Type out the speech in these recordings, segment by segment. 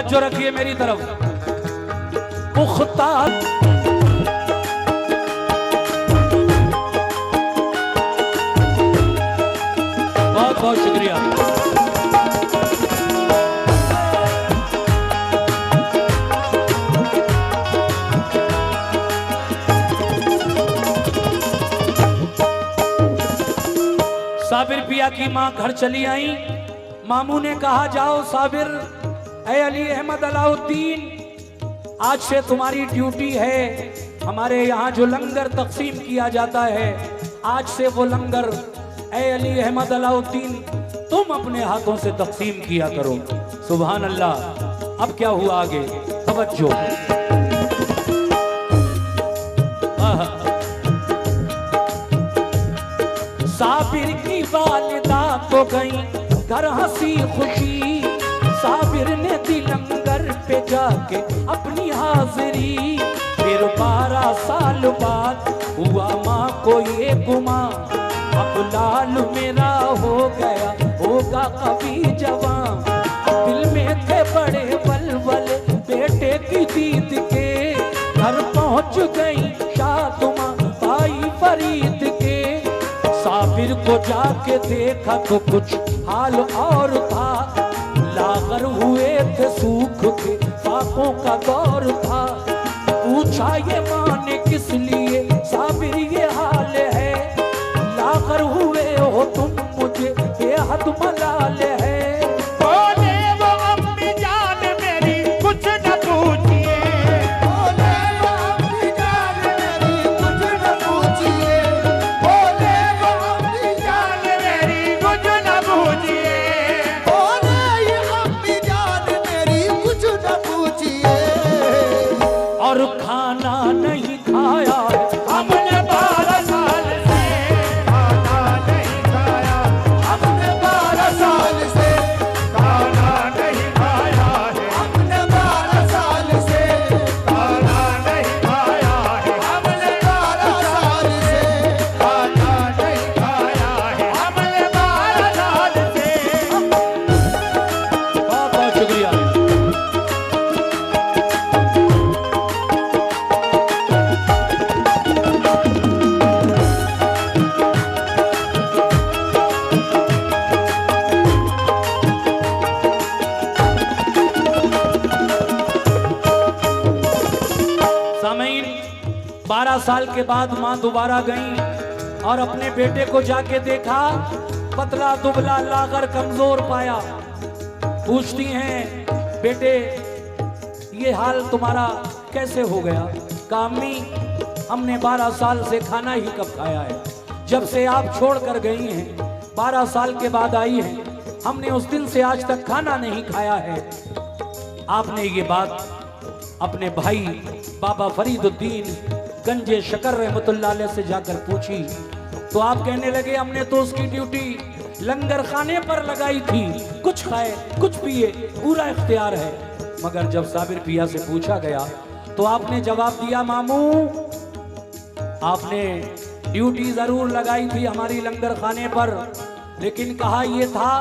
तवज्जो रखिए मेरी तरफ। पुख्ता बहुत बहुत शुक्रिया। साबिर पिया की मां घर चली आई। मामू ने कहा जाओ साबिर, ऐ अली अहमद अलाउद्दीन, आज से तुम्हारी ड्यूटी है, हमारे यहाँ जो लंगर तकसीम किया जाता है, आज से वो लंगर ऐ अली अहमद अलाउद्दीन तुम अपने हाथों से तकसीम किया करो। सुभान अल्लाह। अब क्या हुआ आगे, तवज्जो। साबिर की वालिदा तो गई घर हंसी खुशी, साबिर ने दी लंगर पे जाके अपनी हाजिरी। फिर 12 साल बाद हुआ माँ को ये गुमा, अब लाल मेरा हो गया होगा कभी जवान। दिल में थे बड़े बलबले बेटे की दीद के, घर पहुंच गई शादुमा भाई फरीद के। साबिर को जाके देखा तो कुछ हाल और था, लागर हुए थे सूख के फाकों का दौर था। पूछा ये माँ ने किस लिए साबिर ये हाल है, लागर हुए हो तुम मुझे बेहद मलाल है। बोले वो अम्मी जान मेरी कुछ न पूछिए, बोले वो अम्मी जान मेरी कुछ न पूछिए, बोले वो अम्मी जान मेरी कुछ न पूछिए, बोले ये अम्मी जान मेरी कुछ न पूछिए। और खाना नहीं खाया हमने 12 साल से, खाना नहीं खाया हमने 12 साल से, खाना नहीं खाया है हमने 12 साल से, खाना नहीं खाया है हमने 12 साल से, खाना नहीं खाया है हमने 12 साल से। बहुत बहुत शुक्रिया। सामीन, 12 साल के बाद मां दोबारा गई और अपने बेटे को जाके देखा, पतला दुबला लागर कमजोर पाया। पूछती हैं बेटे ये हाल तुम्हारा कैसे हो गया? कहा अम्मी हमने 12 साल से खाना ही कब खाया है, जब से आप छोड़ कर गई हैं 12 साल के बाद आई हैं, हमने उस दिन से आज तक खाना नहीं खाया है। आपने ये बात अपने भाई बाबा फरीदुद्दीन गंजे शकर रहमतुल्लाह अलैह से जाकर पूछी तो आप कहने लगे हमने तो उसकी ड्यूटी लंगर खाने पर लगाई थी, कुछ खाए कुछ पिए पूरा इख्तियार है। मगर जब साबिर पिया से पूछा गया तो आपने जवाब दिया मामू आपने ड्यूटी जरूर लगाई थी हमारी लंगर खाने पर, लेकिन कहा यह था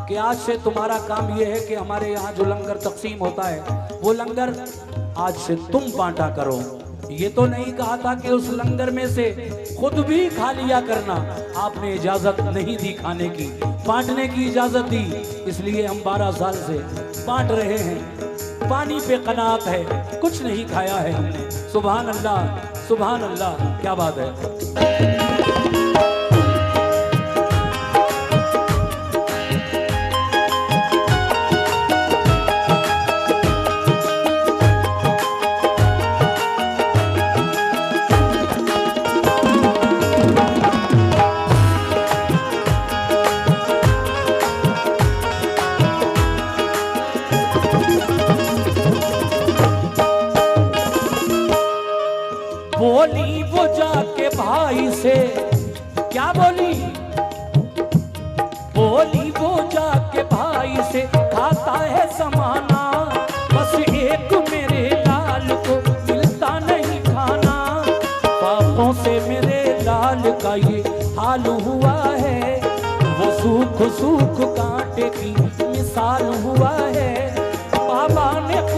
कि आज से तुम्हारा काम यह है कि हमारे यहाँ जो लंगर तकसीम होता है वो लंगर आज से तुम बांटा करो। ये तो नहीं कहा था कि उस लंगर में से खुद भी खा लिया करना, आपने इजाजत नहीं दी खाने की, बांटने की इजाजत दी। इसलिए हम 12 साल से बांट रहे हैं, पानी पे कनात है, कुछ नहीं खाया है हमने। सुभान अल्लाह सुभान अल्लाह, क्या बात है। बोली वो जाके भाई से, क्या बोली? बोली वो जाके भाई से खाता है समाना, बस एक मेरे लाल को मिलता नहीं खाना। पापों से मेरे लाल का ये हाल हुआ है, वो सूख सूख कांटे की मिसाल हुआ है। बाबा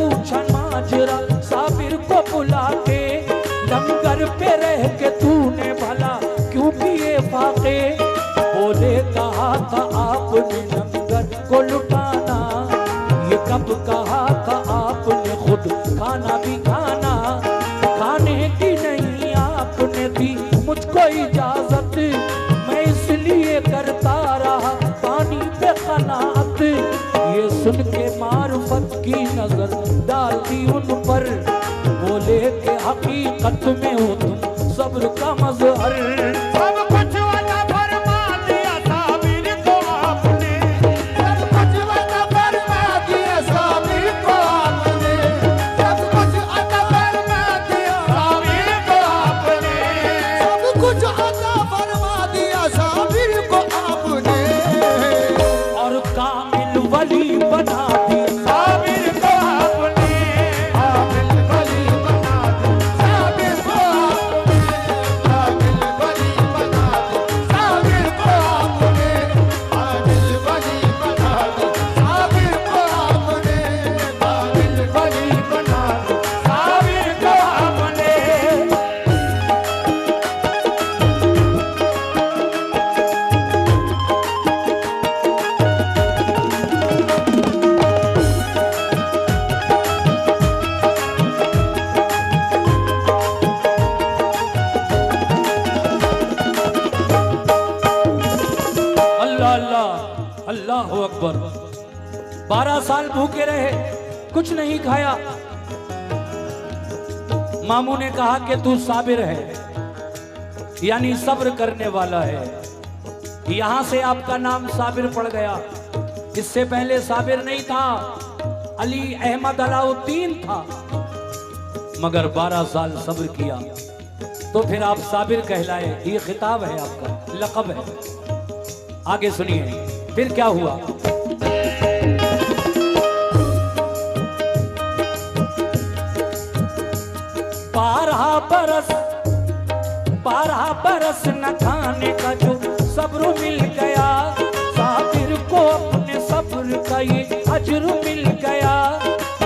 पूछा माजरा साबिर को बुला के, लंगर पे रह के तूने भला क्यों किए फाके। बोले कहा था आपने लंगर को लुटाना, ये कब कहा था आपने खुद खाना भी खाना। खाने की नहीं आपने दी मुझको इजाजत, मैं इसलिए करता रहा पानी पे कनात। ये सुन के मारुफत की नजर डाल दी उन पर, बोले के हकीकत में हो तुम सब्र का मजहर। सब कुछ वादा फरमा दिया साबिर को आपने, सब कुछ वादा फरमा दिया साबिर को आपने, सब कुछ वादा फरमा दिया साबिर को आपने, सब कुछ वादा फरमा दिया साबिर को आपने। और कामिल वली बना दिया साबिर को आपने, कामिल वली बना दिया साबिर को आपने, कामिल वली बना दिया साबिर को आपने, कामिल वली बना दिया साबिर को आपने, कामिल वली बना दिया साबिर को आपने। अल्लाह अल्लाह अल्लाह अकबर। 12 साल भूखे रहे, कुछ नहीं खाया। मामू ने कहा कि तू साबिर है, यानी सब्र करने वाला है। यहां से आपका नाम साबिर पड़ गया। इससे पहले साबिर नहीं था, अली अहमद अलाउद्दीन था, मगर 12 साल सब्र किया तो फिर आप साबिर कहलाए। ये खिताब है आपका, लक़ब है। आगे सुनिए फिर क्या हुआ। बारह बरस न खाने का जो सब्र मिल गया, साबिर को अपने सब्र का ये अजर मिल गया।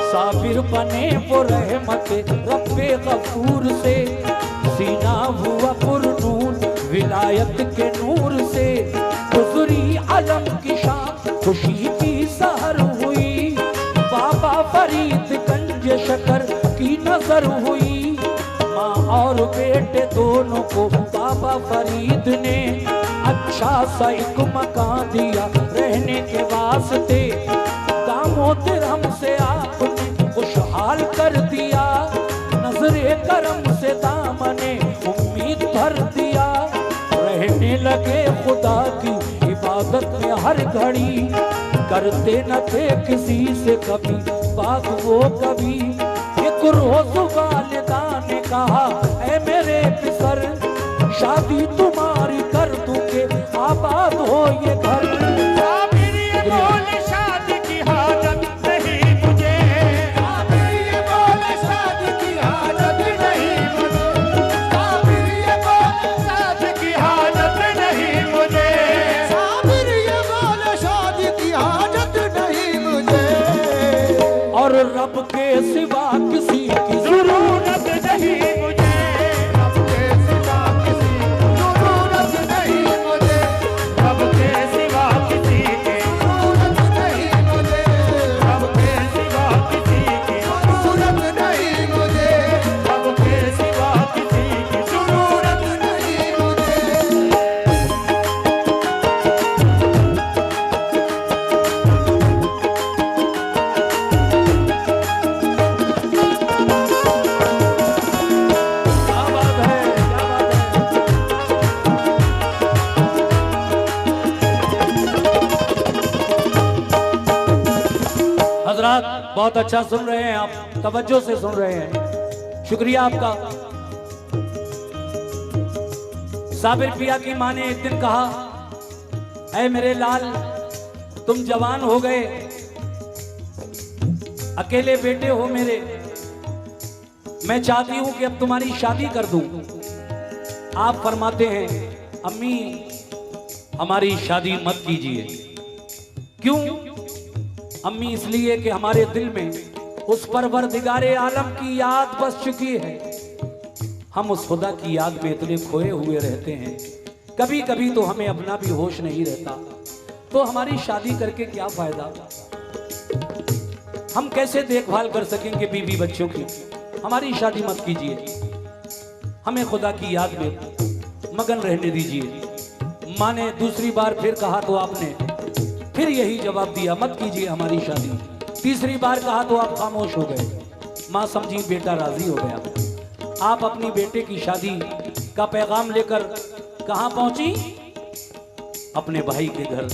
साबिर बने वो रहमत रब्बे गफूर से, सीना हुआ पुरनूर विलायत के नूर से। गुजरी अलम की शाम खुशी की सहर हुई, बाबा फरीद गंज शकर की नजर हुई। माँ और बेटे दोनों को बाबा फरीद ने अच्छा सा एक मकान दिया रहने के वास्ते। दामो दिरहम से आपने खुशहाल कर दिया, नजरे करम से दामने उम्मीद भर दिया। रहने लगे खुदा की इबादत में हर घड़ी, करते न थे किसी से कभी बात वो कभी। एक रोज वालिदा ने कहा ऐ मेरे पिसर, शादी तुम्हारी कर दूंगे आबाद हो ये घर। साबिर ये बोले शादी की हाजत नहीं मुझे, साबिर ये बोले शादी की हाजत नहीं मुझे, साबिर ये बोले शादी की हाजत नहीं मुझे, साबिर ये बोले शादी की हाजत नहीं मुझे। और रब के सिवा किसी की जरूरत नहीं मुझे, रब के सिवा किसी की जरूरत नहीं मुझे, रब के सिवा किसी की जरूरत नहीं मुझे, रब के सिवा किसी की जरूरत नहीं मुझे, रब के सिवा किसी की जरूरत नहीं मुझे। क्या बात है, क्या बात है। हजरात बहुत अच्छा सुन रहे हैं आप, तवज्जो से सुन रहे हैं, शुक्रिया आपका। साबिर पिया की माँ ने एक दिन कहा ऐ मेरे लाल तुम जवान हो गए, अकेले बेटे हो मेरे, मैं चाहती हूं कि अब तुम्हारी शादी कर दूं। आप फरमाते हैं अम्मी हमारी शादी मत कीजिए। क्यों अम्मी? इसलिए कि हमारे दिल में उस परवरदिगारे आलम की याद बस चुकी है। हम उस खुदा की याद में इतने खोए हुए रहते हैं, कभी कभी तो हमें अपना भी होश नहीं रहता। तो हमारी शादी करके क्या फायदा? हम कैसे देखभाल कर सकेंगे बीवी बच्चों की? हमारी शादी मत कीजिए, हमें खुदा की याद में मगन रहने दीजिए। माँ ने दूसरी बार फिर कहा तो आपने फिर यही जवाब दिया, मत कीजिए हमारी शादी। तीसरी बार कहा तो आप खामोश हो गए। माँ समझी बेटा राजी हो गया। आप अपनी बेटे की शादी का पैगाम लेकर कहाँ पहुंची? अपने भाई के घर।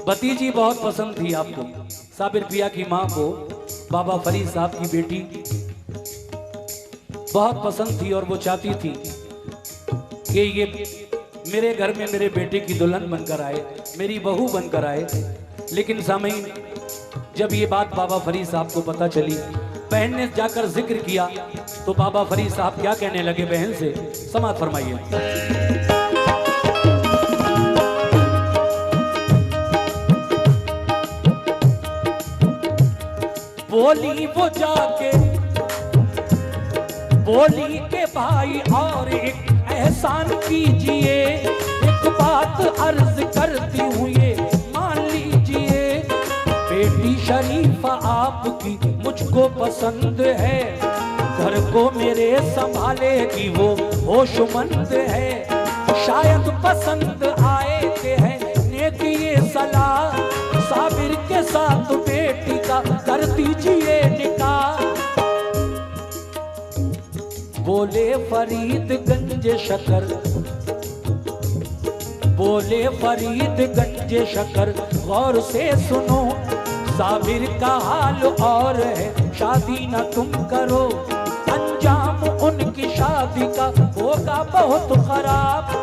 भतीजी बहुत पसंद थी आपको। साबिर पिया की माँ को बाबा फरीद साहब की बेटी बहुत पसंद थी और वो चाहती थी कि ये मेरे घर में मेरे बेटे की दुल्हन बनकर आए, मेरी बहू बनकर आए। लेकिन सामईन, जब ये बात बाबा फरीद साहब को पता चली, बहन ने जाकर जिक्र किया, तो बाबा फरीद साहब क्या कहने लगे बहन से, समाअत फरमाइए। बोली वो जाके, बोली के भाई और एक एहसान कीजिए, एक बात अर्ज करती हूँ ये मान लीजिए। बेटी शरीफा आपकी मुझको पसंद है, घर को मेरे संभालेगी वो होशमंद है। शायद पसंद आए के है नेक ये सलाह, साबिर के साथ बेटी का कर दीजिए निकाह। बोले फरीदगंज शकर, बोले फरीदगंज शकर, गौर से सुनो साबिर का हाल और है, शादी न तुम करो, अंजाम उनकी शादी का होगा बहुत खराब।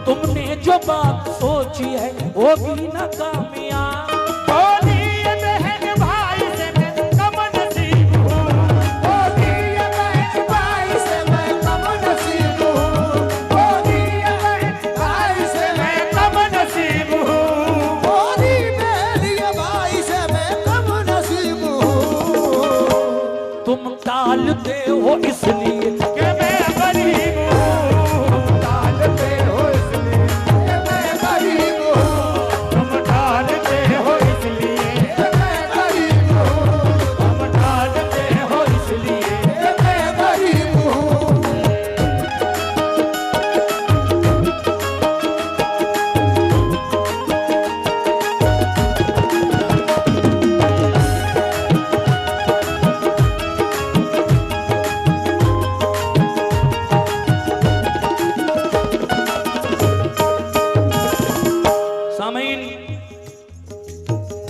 तुमने जो बात सोची है होगी न कामयाब। टालते हो इसलिए कि मैं गरीब हूँ, टालते हो इसलिए कि मैं गरीब हूँ, तुम टालते हो इसलिए कि मैं गरीब हूँ, तुम टालते हो इसलिए कि मैं गरीब हूँ।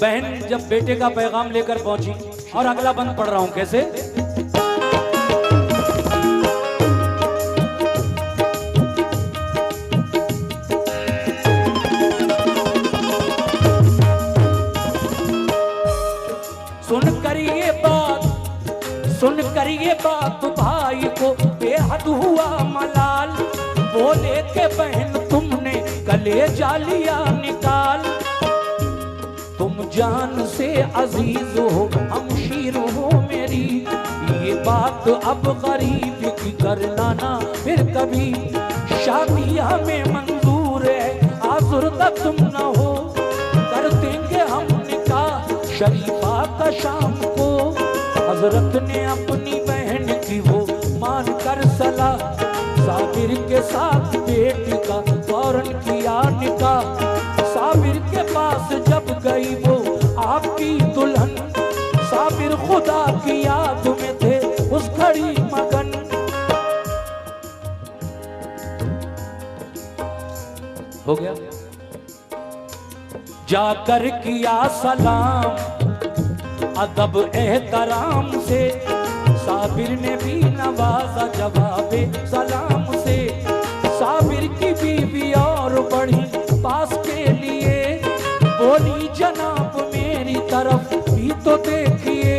बहन जब बेटे का पैगाम लेकर पहुंची, और अगला बंद पढ़ रहा हूं कैसे। सुनकर ये बात भाई को बेहद हुआ मलाल, बोले के बहन तुमने कलेजा लिया निकाल। तुम जान से अजीज हो, हमशीर हो मेरी, ये बात अब गरीब की कर लाना फिर कभी। शादी हमें मंजूर है, आजुर तक तुम न हो, कर देंगे हम निकाह शरीफा का शाम को। हजरत ने अपनी बहन की वो मान कर सलाह, साबिर के साथ बेटी का फौरन किया निकाह। साबिर के पास जब गई वो आपकी दुल्हन, साबिर खुदा की याद में थे उस घड़ी मगन। हो गया। जाकर किया सलाम अदब एहतराम से, साबिर ने भी नवाजा जवाबे सलाम से। साबिर की बीवी और बढ़ी पास के लिए, बोली जनाब मेरी तरफ भी तो देखिए,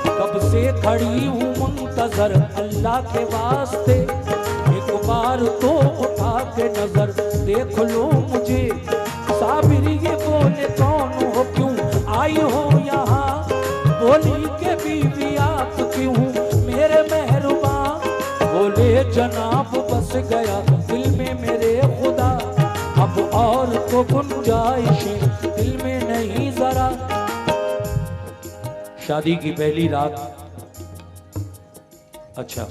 कब से खड़ी हूँ मुंतजर अल्लाह के वास्ते, एक बार तो उठा के नजर देख लो मुझे। साबिर ये बोले कौन हो, क्यों आई हो यहाँ, बोली के बीवी आपकी जनाब बस गया दिल में मेरे खुदा, अब और तो गुंजाइशें दिल में नहीं जरा। शादी की पहली रात, अच्छा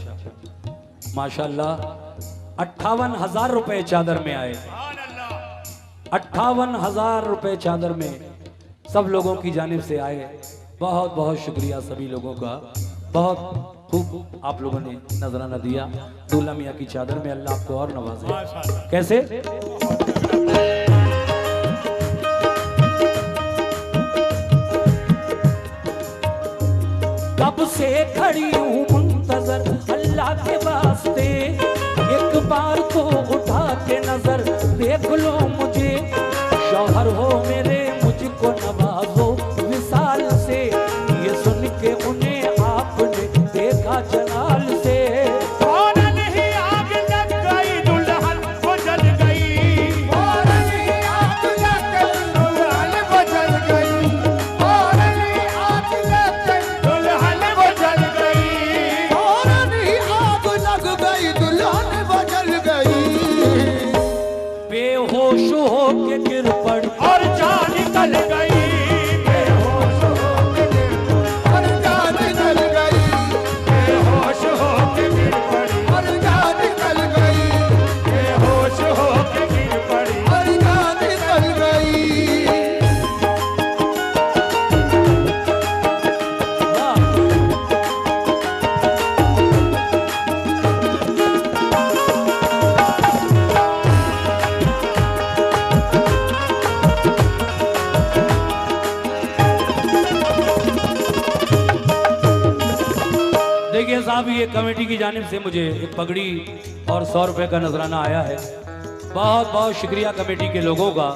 माशाल्लाह 58,000 रुपए चादर में आए, 58,000 रुपए चादर में सब लोगों की जानिब से आए। बहुत बहुत शुक्रिया सभी लोगों का, बहुत खूब आप लोगों ने नजराना दिया। दूल्हा मियाँ की चादर में अल्लाह आपको और नवाजे। कैसे कब से खड़ी हूँ मुंतजर अल्लाह के वास्ते, एक बार तो उठा के नजर देख लो मुझे, शौहर हो मेरे मुझको नवाजो विसाल से, ये सुन के उन्हें आपने देखा जलाल से। फौरन ही आग लग गई दुल्हन को जल गई, फौरन ही आग लग गई दुल्हन को जल गई, फौरन ही आग लग गई दुल्हन को जल गई, फौरन ही आग लग गई दुल्हन को जल गई। बेहोश हो के गिर पड़ी और जान निकल गई, बेहोश हो के गिर पड़ी और जान निकल गई, बेहोश हो के गिर पड़ी और जान निकल गई, बेहोश हो के गिर पड़ी और जान निकल गई। देखिए साहब, ये कमेटी की जानिब से मुझे एक पगड़ी और 100 रुपए का नजराना आया है। बहुत बहुत शुक्रिया कमेटी के लोगों का।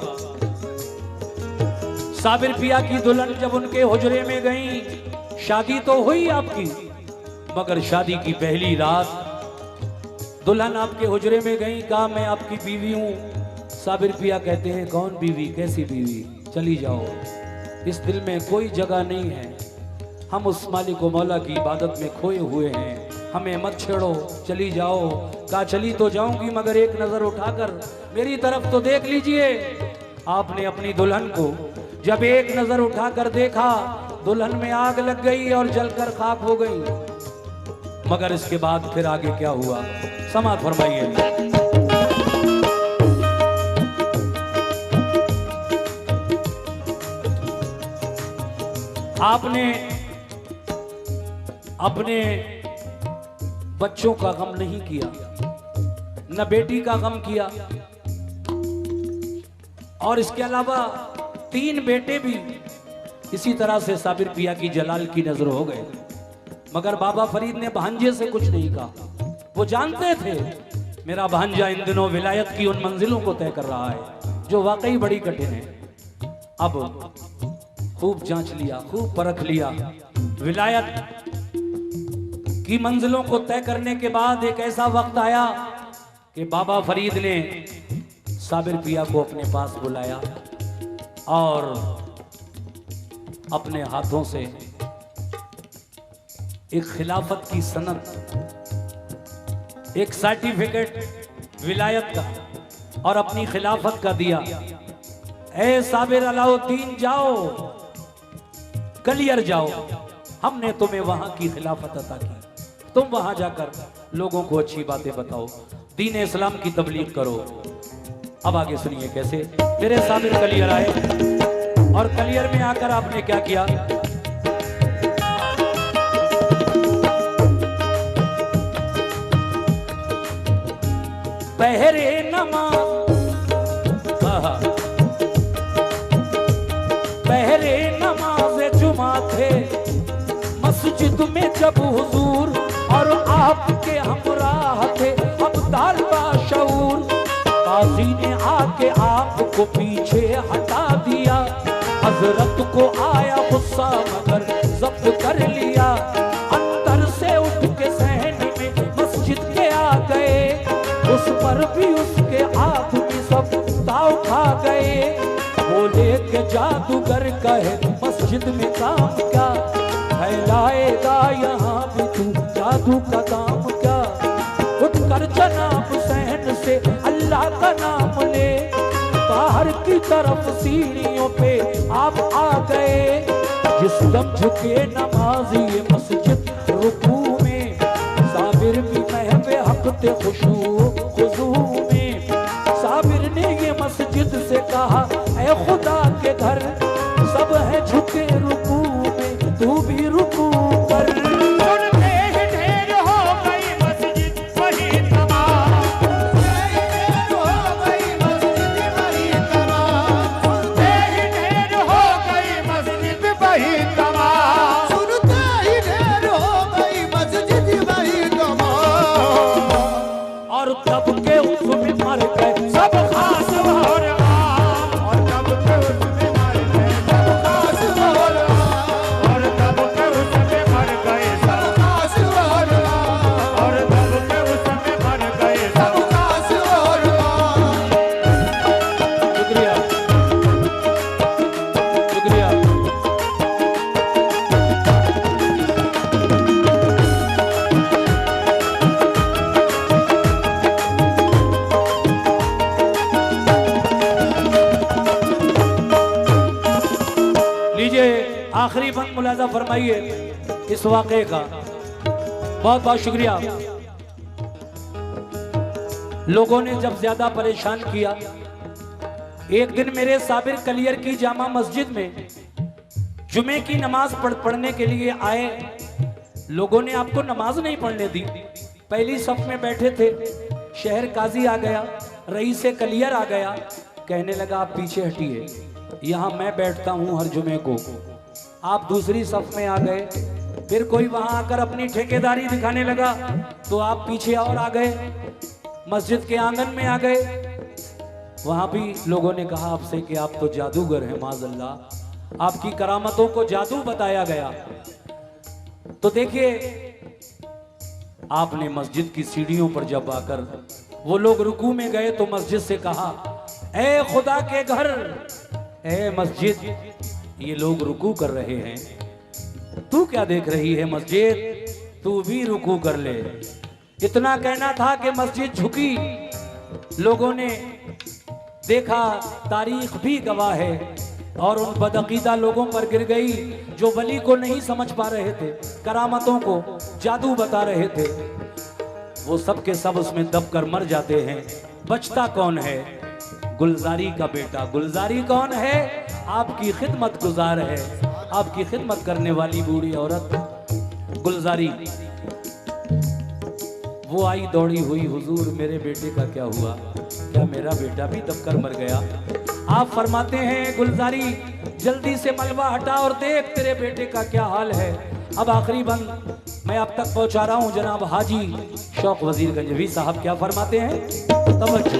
साबिर पिया की दुल्हन जब उनके हुजरे में गई, शादी तो हुई आपकी, मगर शादी की पहली रात दुल्हन आपके हुजरे में गई, कहा मैं आपकी बीवी हूँ। साबिर पिया कहते हैं कौन बीवी, कैसी बीवी, चली जाओ, इस दिल में कोई जगह नहीं है, हम उस मालिक व मौला की इबादत में खोए हुए हैं, हमें मत छेड़ो, चली जाओ। कहा चली तो जाऊंगी मगर एक नजर उठाकर मेरी तरफ तो देख लीजिए। आपने अपनी दुल्हन को जब एक नजर उठाकर देखा, दुल्हन में आग लग गई और जलकर खाक हो गई। मगर इसके बाद फिर आगे क्या हुआ, समाअत फरमाइए। आपने अपने बच्चों का गम नहीं किया, न बेटी का गम किया, और इसके अलावा 3 बेटे भी इसी तरह से साबिर पिया की जलाल की नजर हो गए। मगर बाबा फरीद ने भांजे से कुछ नहीं कहा। वो जानते थे मेरा भांजा इन दिनों विलायत की उन मंजिलों को तय कर रहा है जो वाकई बड़ी कठिन है। अब खूब जांच लिया, खूब परख लिया, विलायत की मंजिलों को तय करने के बाद एक ऐसा वक्त आया कि बाबा फरीद ने साबिर पिया को अपने पास बुलाया और अपने हाथों से एक खिलाफत की सनद, एक सर्टिफिकेट विलायत का और अपनी खिलाफत का दिया। ए साबिर अलाउद्दीन, जाओ कलियर जाओ, हमने तुम्हें वहां की खिलाफत अता की, तुम वहां जाकर लोगों को अच्छी बातें बताओ, दीन इस्लाम की तबलीग करो। अब आगे सुनिए कैसे मेरे साबिर कलियर आए, और कलियर में आकर आपने क्या किया, पहरे नमाज, पहरे नमाज जुमा थे मस्जिद में जब हुजूर, और आपके हमराह थे अब्दाल बाशऊर। काजी ने आके आपको पीछे हटा दिया, हजरत को आया गुस्सा मगर जब्त कर लिया। अंदर से उठ के सहनी में मस्जिद के आ गए, उस पर भी उसके आदमी सब दाव खा गए। बोले के जादूगर कहे मस्जिद में काम क्या, फैलाएगा यहाँ भी तू जादू का काम क्या। उठकर जनाब हुसैन से अल्लाह का नाम ले। बाहर की तरफ सीढ़ियों पे आप आ गए। जिस दम झुके नमाजी ये मस्जिद रुकू में, साबिर भी महवे हक ते खुशू में। साबिर ने ये मस्जिद से कहा ऐ खुदा के घर, सब है झुके रुकू में, तू भी रुकू कर। सुनते ही ढेर हो गई मस्जिद वही तमाम, सुनते ही ढेर हो गई मस्जिद वही तमाम, सुनते ही ढेर हो गई मस्जिद वही तमाम। और तब के उसमें मर गए सब खास और आम, और तब के उसमें मर गए सब खास और आम, और तब के उसमें मर गए सब खास और आम, और तब के उसमें मर गए सब। खास और आम। शुक्रिया शुक्रिया। लीजिए आखिरी बंद मुलाजा फरमाइए इस वाक़े का। बहुत बहुत शुक्रिया। लोगों ने जब ज्यादा परेशान किया, एक दिन मेरे साबिर कलियर की जामा मस्जिद में जुमे की नमाज पढ़ने के लिए आए। लोगों ने आपको नमाज नहीं पढ़ने दी। पहली सफ में बैठे थे, शहर काजी आ गया, रईस कलियर आ गया, कहने लगा आप पीछे हटिए, यहाँ मैं बैठता हूँ हर जुमे को। आप दूसरी सफ में आ गए। फिर कोई वहां आकर अपनी ठेकेदारी दिखाने लगा, तो आप पीछे और आ गए, मस्जिद के आंगन में आ गए। वहां भी लोगों ने कहा आपसे कि आप तो जादूगर हैं, माज़अल्लाह, आपकी करामतों को जादू बताया गया। तो देखिए, आपने मस्जिद की सीढ़ियों पर जब आकर वो लोग रुकू में गए तो मस्जिद से कहा ए खुदा के घर, ए मस्जिद, ये लोग रुकू कर रहे हैं, तू क्या देख रही है मस्जिद, तू भी रुकू कर ले। इतना कहना था कि मस्जिद झुकी। लोगों ने देखा, तारीख भी गवाह है, और उन बदअकीदा लोगों पर गिर गई जो वली को नहीं समझ पा रहे थे, करामतों को जादू बता रहे थे। वो सब के सब उसमें दब कर मर जाते हैं। बचता कौन है? गुलजारी का बेटा। गुलजारी कौन है? आपकी खिदमत गुजार है, आपकी खिदमत करने वाली बूढ़ी औरत गुलजारी। वो आई दौड़ी हुई, हुजूर मेरे बेटे का क्या हुआ? क्या मेरा बेटा भी दबकर मर गया? आप फरमाते हैं गुलजारी जल्दी से मलबा हटा और देख तेरे बेटे का क्या हाल है। अब आखिरी बंद मैं अब तक पहुंचा रहा हूं। जनाब हाजी शौक वजीर गंजवी साहब क्या फरमाते हैं, तवज्जो।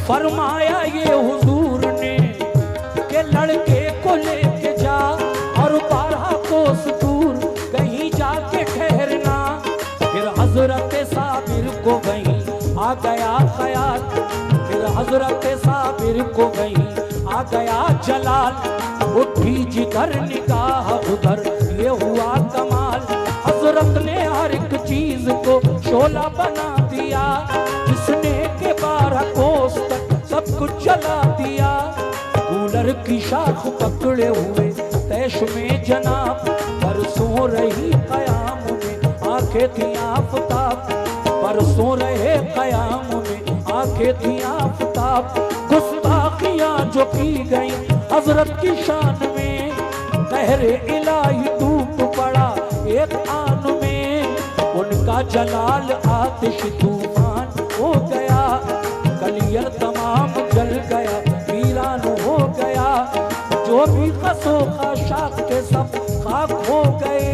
फरमाया ये हुजूर ने के लड़के को लेके जा और 12 कोस दूर कहीं जाके ठहरना। फिर हजरत साबिर को वहीं आ गया ख्याल, फिर हजरत साबिर को वहीं आ गया जलाल। उठी जिधर निगाह उधर ये हुआ कमाल। हजरत ने हर एक चीज को शोला बना दिया, जिसने के 12 कोस तक सब कुछ जला दिया। कूलर की शाख पकड़े हुए तैश में जनाब, परसों रही कयाम में आंखें थी आफताब, परसों रहे कयाम में आंखें थी आफताब। गुस्ताखियां जो की गई हजरत की शान में, कहरे इलाही डूब पड़ा एक आन में। उनका जलाल आतिश तूफान हो गया, कलियर तमाम जल गया, वीरान हो गया। जो भी खसो खाशाक के सब खाक हो गए,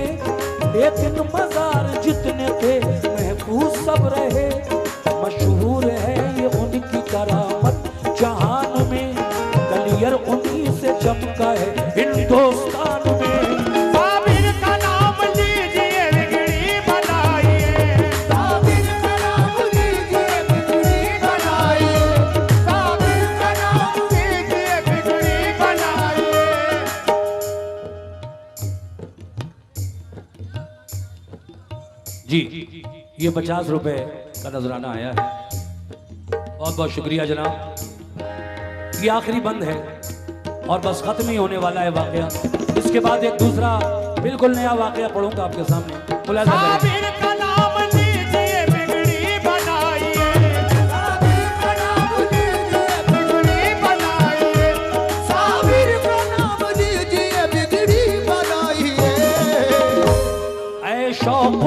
लेकिन मजार जितने थे महफूज सब रहे। मशहूर है ये उनकी करामत जहान में, कलियर जी ये 50 रुपए का नजराना आया है। बहुत बहुत शुक्रिया जनाब। ये आखिरी बंद है और बस खत्म ही होने वाला है वाकया। इसके बाद एक दूसरा बिल्कुल नया वाकया पढ़ूंगा आपके सामने। मुलाजा करें। साबिर का नाम लीजिए बिगड़ी बनाइए, साबिर का नाम लीजिए बिगड़ी बनाइए, साबिर का नाम लीजिए बिगड़ी बनाइए। ऐ शौक